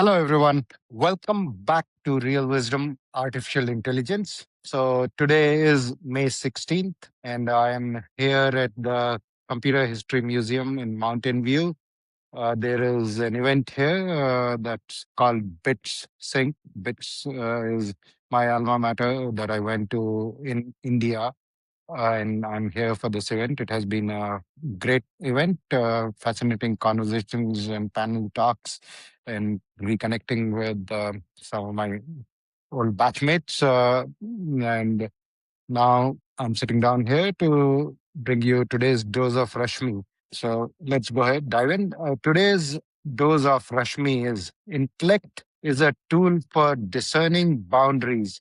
Hello, everyone. Welcome back to Real Wisdom Artificial Intelligence. So, today is May 16th, and I am here at the Computer History Museum in Mountain View. There is an event here that's called BITS Sync. BITS is my alma mater that I went to in India, and I'm here for this event. It has been a great event, fascinating conversations and panel talks, and reconnecting with some of my old batchmates. And now I'm sitting down here to bring you today's dose of Rashmi. So let's go ahead, dive in. Today's dose of Rashmi is intellect is a tool for discerning boundaries,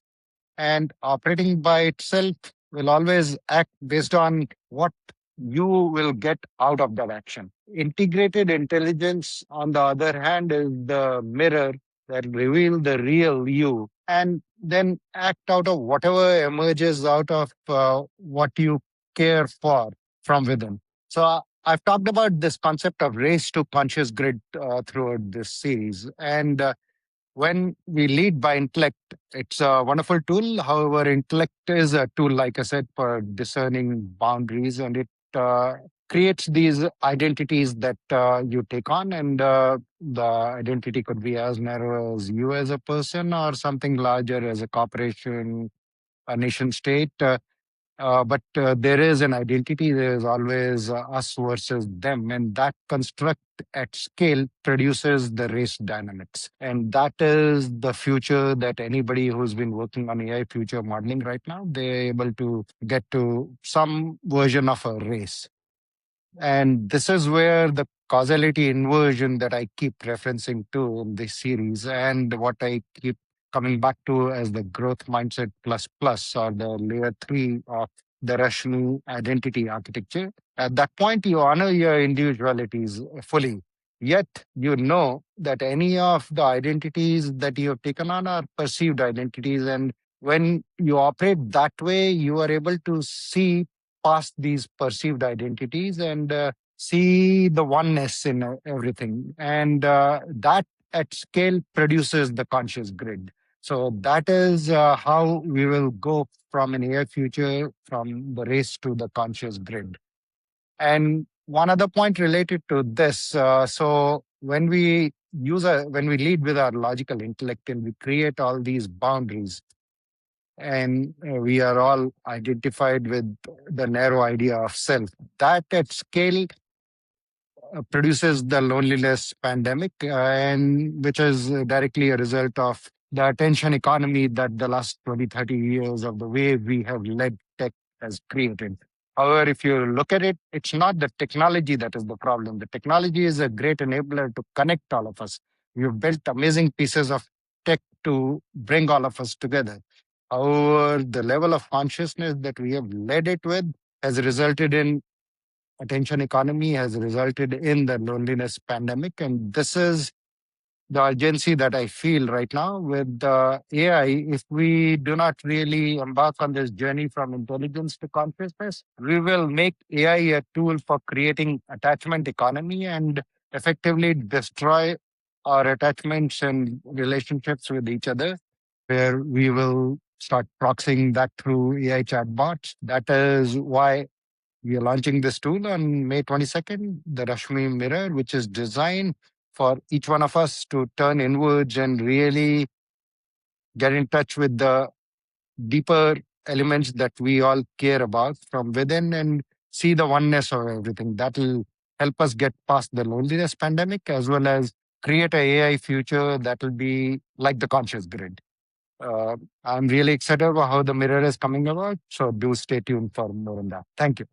and operating by itself will always act based on what you will get out of that action. Integrated intelligence, on the other hand, is the mirror that reveal the real you and then act out of whatever emerges out of what you care for from within. So I've talked about this concept of race to conscious grid throughout this series. And when we lead by intellect, it's a wonderful tool. However, intellect is a tool, like I said, for discerning boundaries, and it uh, creates these identities that you take on. And the identity could be as narrow as you as a person, or something larger as a corporation, a nation state. But there is an identity. There is always us versus them, and that construct at scale produces the race dynamics. And that is the future that anybody who's been working on AI future modeling right now, they're able to get to some version of a race. And this is where the causality inversion that I keep referencing to in this series, and what I keep coming back to as the growth mindset plus plus, or the layer three of the Russian identity architecture. At that point, you honor your individualities fully. Yet you know that any of the identities that you have taken on are perceived identities. And when you operate that way, you are able to see past these perceived identities and see the oneness in everything. And that at scale produces the conscious grid. So that is how we will go from an AI future, from the race to the conscious grid. And one other point related to this, so when we lead with our logical intellect and we create all these boundaries, and we are all identified with the narrow idea of self. That at scale produces the loneliness pandemic, and which is directly a result of the attention economy that the last 20, 30 years of the way we have led tech has created. However, if you look at it, it's not the technology that is the problem. The technology is a great enabler to connect all of us. We've built amazing pieces of tech to bring all of us together. However, the level of consciousness that we have led it with has resulted in attention economy, has resulted in the loneliness pandemic. And this is the urgency that I feel right now with AI. If we do not really embark on this journey from intelligence to consciousness, we will make AI a tool for creating attachment economy and effectively destroy our attachments and relationships with each other, where we will start proxying that through AI chatbots. That is why we are launching this tool on May 22nd, the Rashmi Mirror, which is designed for each one of us to turn inwards and really get in touch with the deeper elements that we all care about from within and see the oneness of everything. That will help us get past the loneliness pandemic, as well as create a AI future that will be like the conscious grid. I'm really excited about how the mirror is coming about. So do stay tuned for more on that. Thank you.